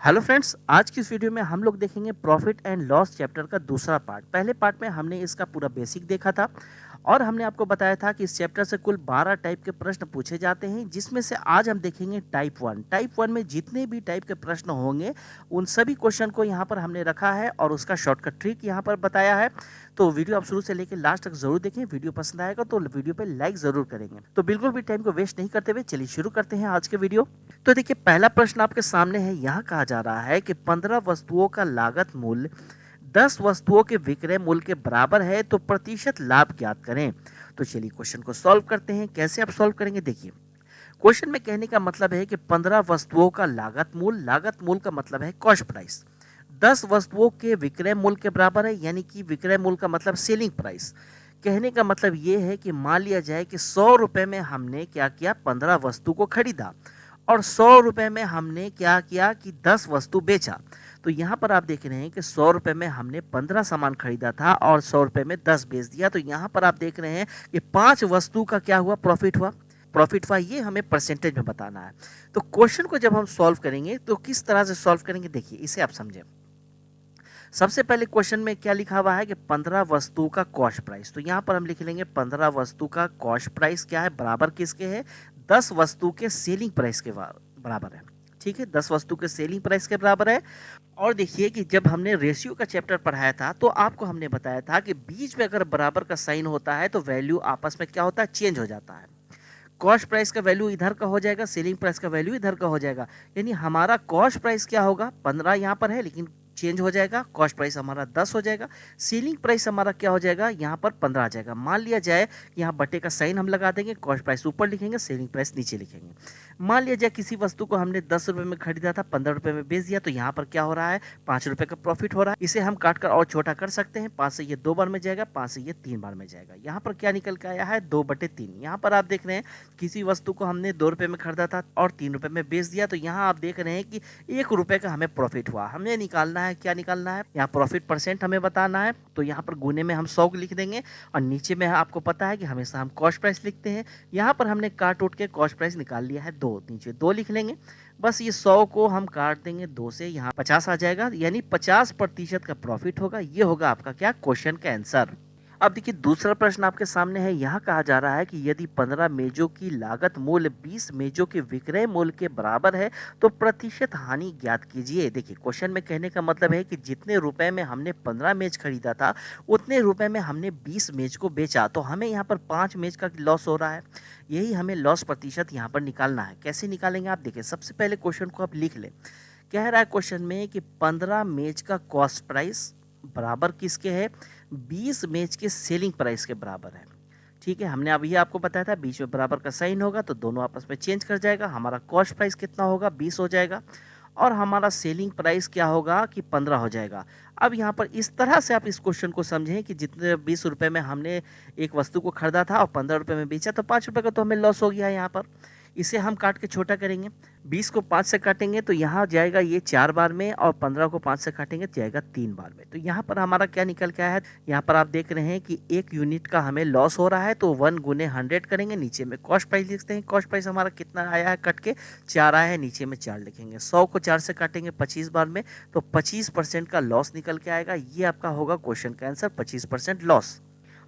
Hello friends, आज की इस वीडियो में हम लोग देखेंगे प्रॉफिट एंड लॉस चैप्टर का दूसरा पार्ट। पहले पार्ट में हमने इसका पूरा बेसिक देखा था और हमने आपको बताया था कि इस चैप्टर से कुल 12 टाइप के प्रश्न पूछे जाते हैं, जिसमें से आज हम देखेंगे टाइप 1। टाइप 1 में जितने भी टाइप के प्रश्न होंगे उन सभी क्वेश्चन को यहाँ पर हमने रखा है और उसका शॉर्टकट ट्रिक यहाँ पर बताया है। तो वीडियो आप शुरू से लेकर लास्ट तक जरूर देखें। वीडियो पसंद आएगा तो वीडियो पे लाइक जरूर करेंगे। तो बिल्कुल भी टाइम को वेस्ट नहीं करते हुए चलिए शुरू करते हैं आज के वीडियो। तो देखिए, पहला प्रश्न आपके सामने है। यहाँ कहा जा रहा है कि 15 वस्तुओं का लागत मूल्य 10 वस्तुओं के विक्रय मूल्य के बराबर है, तो प्रतिशत लाभ ज्ञात करें। तो चलिए क्वेश्चन को सॉल्व करते हैं। कैसे आप सॉल्व करेंगे, देखिए क्वेश्चन में कहने का मतलब है कि 15 वस्तुओं का लागत मूल्य का मतलब है कॉस्ट प्राइस, 10 वस्तुओं के विक्रय मूल्य के बराबर है, यानी कि विक्रय मूल्य का मतलब सेलिंग प्राइस। कहने का मतलब ये है कि मान लिया जाए कि 100 रुपए में हमने क्या किया, 15 वस्तु को खरीदा और 100 रुपए में हमने क्या किया कि 10 वस्तु बेचा। तो यहाँ पर आप देख रहे हैं कि 100 रुपए में हमने 15 सामान खरीदा था और 100 रुपए में 10 बेच दिया। तो यहाँ पर आप देख रहे हैं कि 5 वस्तु का क्या हुआ, प्रॉफिट हुआ। ये हमें परसेंटेज में बताना है। तो क्वेश्चन को जब हम सॉल्व करेंगे तो किस तरह से सॉल्व करेंगे, देखिए इसे आप समझें। सबसे पहले क्वेश्चन में क्या लिखा हुआ है कि 15 वस्तु का कॉस्ट प्राइस। तो यहाँ पर हम लिख लेंगे 15 वस्तु का कॉस्ट प्राइस क्या है, बराबर किसके है, 10 वस्तु के सेलिंग प्राइस के बराबर है। ठीक है, 10 वस्तु के सेलिंग प्राइस के बराबर है। और देखिए कि जब हमने रेशियो का चैप्टर पढ़ाया था तो आपको हमने बताया था कि बीच में अगर बराबर का साइन होता है तो वैल्यू आपस में क्या होता है, चेंज हो जाता है। कॉस्ट प्राइस का वैल्यू इधर का हो जाएगा, सेलिंग प्राइस का वैल्यू इधर का हो जाएगा। यानी हमारा कॉस्ट प्राइस क्या होगा, 15 यहाँ पर है लेकिन चेंज हो जाएगा, कॉस्ट प्राइस हमारा 10 हो जाएगा। सेलिंग प्राइस हमारा क्या हो जाएगा, यहाँ पर 15 आ जाएगा। मान लिया जाए यहाँ बटे का साइन हम लगा देंगे, कॉस्ट प्राइस ऊपर लिखेंगे, सेलिंग प्राइस नीचे लिखेंगे। मान लिया जाए किसी वस्तु को हमने 10 रुपए में खरीदा था, 15 रुपए में बेच दिया, तो यहाँ पर क्या हो रहा है, 5 रुपए का प्रॉफिट हो रहा है। इसे हम काट कर और छोटा कर सकते हैं, 5 से ये 2 बार में जाएगा, 5 से ये 3 बार में जाएगा। यहाँ पर क्या निकल के आया है, 2/3। यहाँ पर आप देख रहे हैं किसी वस्तु को हमने 2 रुपए में खरीदा था और 3 रुपए में बेच दिया, तो यहाँ आप देख रहे हैं कि 1 रुपए का हमें प्रॉफिट हुआ। हमें निकालना है, क्या निकालना है, यहाँ प्रॉफिट परसेंट हमें बताना है। तो यहाँ पर गुने में हम 100 लिख देंगे और नीचे में आपको पता है कि हमेशा हम कॉस्ट प्राइस लिखते हैं। यहाँ पर हमने काट उठ के कॉस्ट प्राइस निकाल लिया है 2, नीचे 2 लिख लेंगे। बस ये 100 को हम काट देंगे 2 से, यहाँ 50 आ जाएगा, यानी 50% का प्रॉफिट होगा। ये होगा आपका क्या, क्वेश्चन का आंसर। अब देखिए दूसरा प्रश्न आपके सामने है। यहाँ कहा जा रहा है कि यदि 15 मेजों की लागत मूल्य 20 मेजों के विक्रय मूल्य के बराबर है तो प्रतिशत हानि ज्ञात कीजिए। देखिए क्वेश्चन में कहने का मतलब है कि जितने रुपए में हमने 15 मेज खरीदा था उतने रुपए में हमने 20 मेज को बेचा, तो हमें यहाँ पर 5 मेज का लॉस हो रहा है। यही हमें लॉस प्रतिशत यहाँ पर निकालना है। कैसे निकालेंगे, आप देखिए सबसे पहले क्वेश्चन को आप लिख लें। कह रहा है क्वेश्चन में कि 15 मेज का कॉस्ट प्राइस बराबर किसके है, 20 मेज के सेलिंग प्राइस के बराबर है। ठीक है, हमने अभी आपको बताया था बीच में बराबर का साइन होगा तो दोनों आपस में चेंज कर जाएगा। हमारा कॉस्ट प्राइस कितना होगा, 20 हो जाएगा और हमारा सेलिंग प्राइस क्या होगा कि 15 हो जाएगा। अब यहाँ पर इस तरह से आप इस क्वेश्चन को समझें कि जितने 20 रुपए में हमने एक वस्तु को खरीदा था और 15 रुपए में बेचा, तो 5 रुपए का तो हमें लॉस हो गया यहाँ पर। इसे हम काट के छोटा करेंगे, 20 को 5 से काटेंगे तो यहाँ जाएगा ये 4 बार में और 15 को 5 से काटेंगे तो जाएगा 3 बार में। तो यहाँ पर हमारा क्या निकल के आया है, यहाँ पर आप देख रहे हैं कि 1 यूनिट का हमें लॉस हो रहा है, तो 1 गुने 100 करेंगे, नीचे में कॉस्ट प्राइस लिखते हैं। कॉस्ट प्राइस हमारा कितना आया है, कट के 4 आया है, नीचे में 4 लिखेंगे। 100 को 4 से काटेंगे 25 बार में, तो 25% का लॉस निकल के आएगा। ये आपका होगा क्वेश्चन का आंसर, 25% लॉस।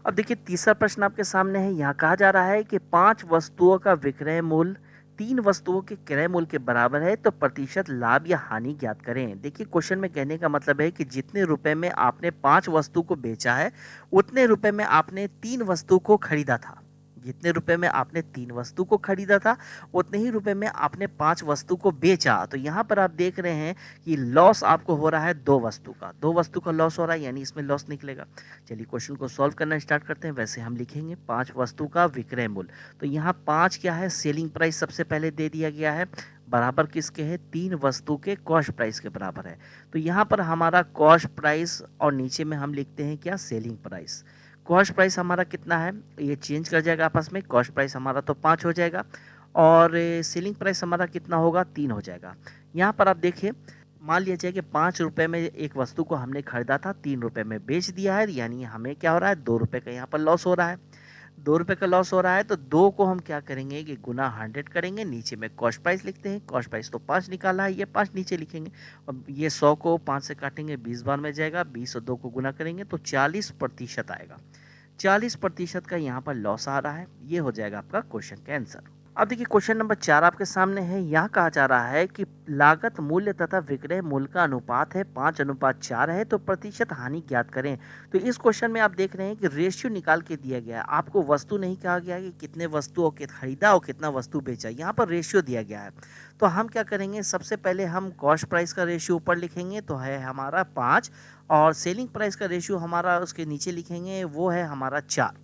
अब देखिए तीसरा प्रश्न आपके सामने है। यहाँ कहा जा रहा है कि 5 वस्तुओं का विक्रय मूल्य 3 वस्तुओं के क्रय मूल्य के बराबर है, तो प्रतिशत लाभ या हानि ज्ञात करें। देखिए क्वेश्चन में कहने का मतलब है कि जितने रुपए में आपने 5 वस्तु को बेचा है उतने रुपए में आपने 3 वस्तु को खरीदा था। जितने रुपए में आपने 3 वस्तु को खरीदा था उतने ही रुपए में आपने 5 वस्तु को बेचा। तो यहाँ पर आप देख रहे हैं कि लॉस आपको हो रहा है 2 वस्तु का, 2 वस्तु का लॉस हो रहा है, यानी इसमें लॉस निकलेगा। चलिए क्वेश्चन को सॉल्व करना स्टार्ट करते हैं। वैसे हम लिखेंगे 5 वस्तु का विक्रय मूल्य। तो यहाँ 5 क्या है, सेलिंग प्राइस सबसे पहले दे दिया गया है, बराबर किसके है, 3 वस्तु के कॉस्ट प्राइस के बराबर है। तो यहाँ पर हमारा कॉस्ट प्राइस और नीचे में हम लिखते हैं क्या, सेलिंग प्राइस। कॉस्ट प्राइस हमारा कितना है, ये चेंज कर जाएगा आपस में, कॉस्ट प्राइस हमारा तो 5 हो जाएगा और सेलिंग प्राइस हमारा कितना होगा, 3 हो जाएगा। यहाँ पर आप देखिए, मान लिया जाए कि 5 रुपए में एक वस्तु को हमने खरीदा था, 3 रुपए में बेच दिया है, यानी हमें क्या हो रहा है, 2 रुपए का यहाँ पर लॉस हो रहा है। ₹2 का लॉस हो रहा है तो 2 को हम क्या करेंगे कि गुना 100 करेंगे, नीचे में कॉस्ट प्राइस लिखते हैं, कॉस्ट प्राइस तो 5 निकाला है, ये 5 नीचे लिखेंगे। अब ये 100 को 5 से काटेंगे 20 बार में जाएगा, 20 और 2 को गुना करेंगे तो 40% आएगा। 40% का यहाँ पर लॉस आ रहा है, ये हो जाएगा आपका क्वेश्चन का आंसर। अब देखिए क्वेश्चन नंबर 4 आपके सामने है। यहाँ कहा जा रहा है कि लागत मूल्य तथा विक्रय मूल्य का अनुपात है 5:4 है, तो प्रतिशत हानि ज्ञात करें। तो इस क्वेश्चन में आप देख रहे हैं कि रेशियो निकाल के दिया गया है, आपको वस्तु नहीं कहा गया है कि कितने वस्तुओं के खरीदा और कितना वस्तु बेचा, यहाँ पर रेशियो दिया गया है। तो हम क्या करेंगे, सबसे पहले हम कॉस्ट प्राइस का रेशियो ऊपर लिखेंगे तो है हमारा 5, और सेलिंग प्राइस का रेशियो हमारा उसके नीचे लिखेंगे वो है हमारा 4।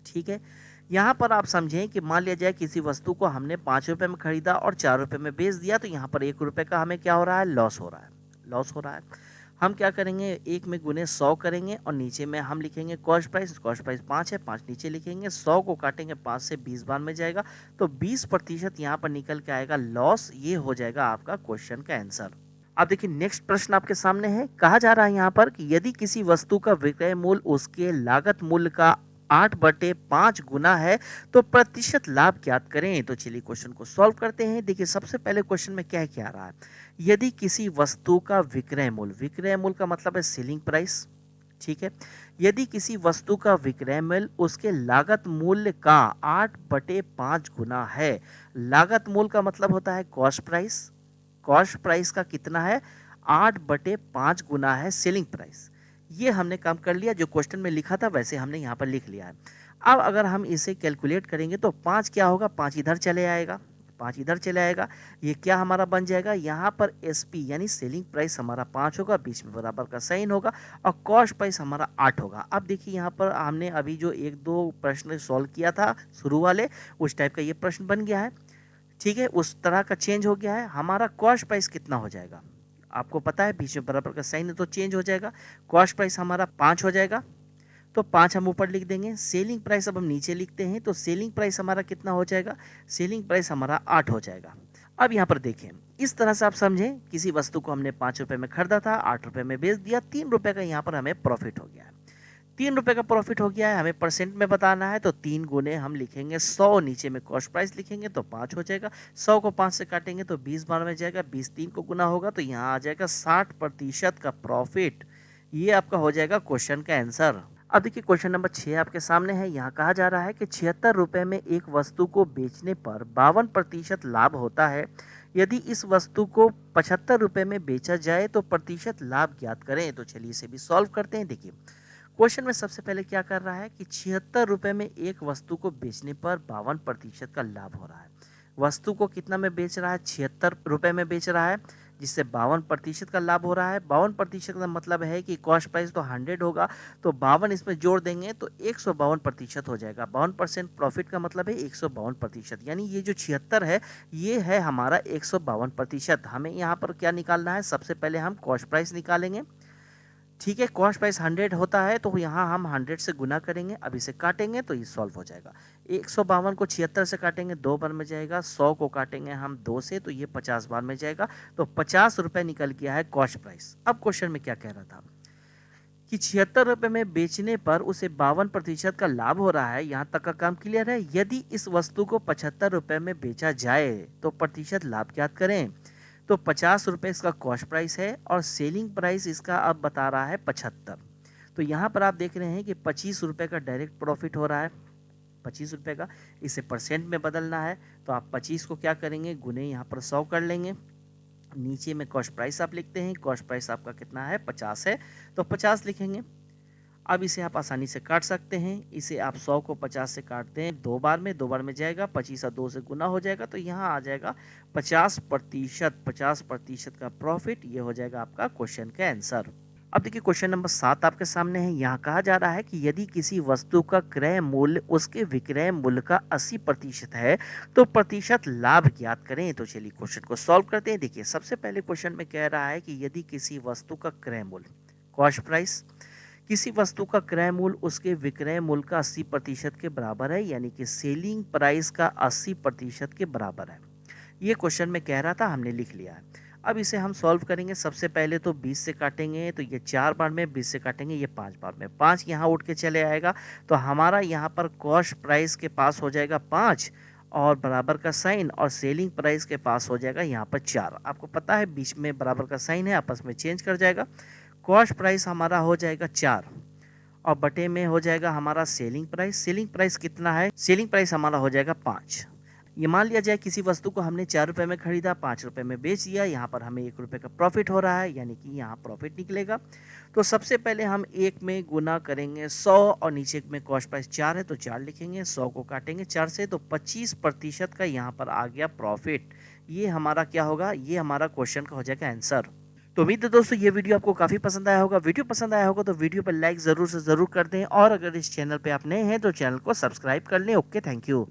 ठीक है, यहाँ पर आप समझें कि मान लिया जाए किसी वस्तु को हमने 5 रुपये में खरीदा और 4 रुपये में बेच दिया, तो यहाँ पर 1 रुपये का हमें क्या हो रहा है, लॉस हो रहा है, लॉस हो रहा है। हम क्या करेंगे, 1 में गुने 100 करेंगे और नीचे में हम लिखेंगे कॉस्ट प्राइस 5 है, 5 नीचे लिखेंगे, 100 को काटेंगे 5 से 20 बार में जाएगा, तो 20% यहाँ पर निकल के आएगा लॉस, ये हो जाएगा आपका क्वेश्चन का आंसर। अब देखिए नेक्स्ट प्रश्न आपके सामने है। कहा जा रहा है यहाँ पर कि यदि किसी वस्तु का विक्रय मूल्य उसके लागत मूल्य का 8/5 गुना है तो प्रतिशत लाभ ज्ञात करें। तो चलिए क्वेश्चन को सॉल्व करते हैं। देखिए सबसे पहले क्वेश्चन में क्या क्या आ रहा है, यदि किसी वस्तु का विक्रय मूल्य का मतलब है सेलिंग प्राइस, ठीक है, यदि किसी वस्तु का विक्रय मूल्य उसके लागत मूल्य का 8/5 गुना है, लागत मूल्य का मतलब होता है कॉस्ट प्राइस, कॉस्ट प्राइस का कितना है, 8/5 गुना है सेलिंग प्राइस। ये हमने काम कर लिया, जो क्वेश्चन में लिखा था वैसे हमने यहाँ पर लिख लिया है। अब अगर हम इसे कैलकुलेट करेंगे तो 5 क्या होगा, 5 इधर चले आएगा, 5 इधर चले आएगा, ये क्या हमारा बन जाएगा, यहाँ पर एसपी यानी सेलिंग प्राइस हमारा 5 होगा, बीच में बराबर का साइन होगा और कॉस्ट प्राइस हमारा 8 होगा। अब देखिए यहाँ पर हमने अभी जो 1-2 प्रश्न सॉल्व किया था शुरू वाले, उस टाइप का ये प्रश्न बन गया है, ठीक है, उस तरह का चेंज हो गया है। हमारा कॉस्ट प्राइस कितना हो जाएगा, आपको पता है बीच में बराबर का साइन है तो चेंज हो जाएगा, कॉस्ट प्राइस हमारा 5 हो जाएगा, तो 5 हम ऊपर लिख देंगे। सेलिंग प्राइस अब हम नीचे लिखते हैं तो सेलिंग प्राइस हमारा कितना हो जाएगा, सेलिंग प्राइस हमारा 8 हो जाएगा। अब यहाँ पर देखें, इस तरह से आप समझें, किसी वस्तु को हमने 5 रुपये में खरीदा था, 8 रुपये में बेच दिया, 3 रुपये का यहाँ पर हमें प्रॉफिट हो गया है। 3 रुपये का प्रॉफिट हो गया है, हमें परसेंट में बताना है तो 3 गुने हम लिखेंगे 100, नीचे में कॉस्ट प्राइस लिखेंगे तो 5 हो जाएगा, 100 को 5 से काटेंगे तो 20 बार में जाएगा, 20 3 को गुना होगा तो यहाँ आ जाएगा 60% का प्रॉफिट। ये आपका हो जाएगा क्वेश्चन का आंसर। अब देखिए क्वेश्चन नंबर 6 आपके सामने है। यहाँ कहा जा रहा है कि 76 रुपये में एक वस्तु को बेचने पर 52% लाभ होता है, यदि इस वस्तु को 75 रुपये में बेचा जाए तो प्रतिशत लाभ ज्ञात करें। तो चलिए इसे भी सॉल्व करते हैं। देखिए क्वेश्चन में सबसे पहले क्या कर रहा है कि 76 रुपये में एक वस्तु को बेचने पर 52% का लाभ हो रहा है। वस्तु को कितना में बेच रहा है, 76 रुपये में बेच रहा है, जिससे 52% का लाभ हो रहा है। 52% का मतलब है कि कॉस्ट प्राइस तो 100 होगा, तो 52 इसमें जोड़ देंगे तो 152% हो जाएगा। 52% प्रॉफिट का मतलब है 152%, यानी ये जो 76 है ये है हमारा 152%। हमें यहाँ पर क्या निकालना है, सबसे पहले हम कॉस्ट प्राइस निकालेंगे, ठीक है, कॉस्ट प्राइस 100 होता है तो यहाँ हम 100 से गुना करेंगे, अब इसे काटेंगे तो ये सॉल्व हो जाएगा। 152 को 76 से काटेंगे 2 बार में जाएगा, 100 को काटेंगे हम 2 से तो ये 50 बार में जाएगा, तो 50 रुपये निकल गया है कॉस्ट प्राइस। अब क्वेश्चन में क्या कह रहा था कि 76 रुपये में बेचने पर उसे 52% का लाभ हो रहा है। यहाँ तक का काम क्लियर है। यदि इस वस्तु को 75 रुपये में बेचा जाए तो प्रतिशत लाभ ज्ञात करें। तो 50 रुपये इसका कॉस्ट प्राइस है और सेलिंग प्राइस इसका अब बता रहा है 75। तो यहाँ पर आप देख रहे हैं कि 25 रुपये का डायरेक्ट प्रॉफिट हो रहा है, 25 रुपये का। इसे परसेंट में बदलना है तो आप 25 को क्या करेंगे, गुने यहाँ पर 100 कर लेंगे, नीचे में कॉस्ट प्राइस आप लिखते हैं, कॉस्ट प्राइस आपका कितना है 50 है तो 50 लिखेंगे। अब इसे आप आसानी से काट सकते हैं, इसे आप 100 को 50 से काटते हैं 2 बार में, 2 बार में जाएगा, 25 और 2 से गुना हो जाएगा तो यहाँ आ जाएगा 50% का प्रॉफिट। ये हो जाएगा आपका क्वेश्चन का आंसर। अब देखिए क्वेश्चन नंबर 7 आपके सामने है। यहाँ कहा जा रहा है कि यदि किसी वस्तु का क्रय मूल्य उसके विक्रय मूल्य का 80% है तो प्रतिशत लाभ ज्ञात करें। तो चलिए क्वेश्चन को सॉल्व करते हैं। देखिए सबसे पहले क्वेश्चन में कह रहा है कि यदि किसी वस्तु का क्रय मूल्य कॉस्ट प्राइस, किसी वस्तु का क्रय मूल्य उसके विक्रय मूल्य का 80% के बराबर है, यानी कि सेलिंग प्राइस का 80% के बराबर है। ये क्वेश्चन में कह रहा था, हमने लिख लिया है। अब इसे हम सॉल्व करेंगे। सबसे पहले तो 20 से काटेंगे तो ये 4 बार में, 20 से काटेंगे ये 5 बार में, 5 यहाँ उठ के चले आएगा। तो हमारा यहाँ पर कॉस्ट प्राइस के पास हो जाएगा 5 और बराबर का साइन, और सेलिंग प्राइस के पास हो जाएगा यहाँ पर 4। आपको पता है बीच में बराबर का साइन है, आपस में चेंज कर जाएगा। कॉस्ट प्राइस हमारा हो जाएगा 4 और बटे में हो जाएगा हमारा सेलिंग प्राइस। सेलिंग प्राइस कितना है? सेलिंग प्राइस हमारा हो जाएगा 5। ये मान लिया जाए किसी वस्तु को हमने 4 रुपये में खरीदा, 5 रुपये में बेच दिया, यहाँ पर हमें 1 रुपये का प्रॉफिट हो रहा है, यानी कि यहाँ प्रॉफिट निकलेगा। तो सबसे पहले हम 1 में गुना करेंगे 100 और नीचे में कॉस्ट प्राइस 4 है तो 4 लिखेंगे, 100 को काटेंगे 4 से तो 25% का यहाँ पर आ गया प्रॉफिट। ये हमारा क्या होगा? ये हमारा क्वेश्चन का हो जाएगा आंसर। तो उम्मीद है दोस्तों ये वीडियो आपको काफ़ी पसंद आया होगा। वीडियो पसंद आया होगा तो वीडियो पर लाइक ज़रूर से ज़रूर कर दें, और अगर इस चैनल पे आप नए हैं तो चैनल को सब्सक्राइब कर लें। Okay, thank you.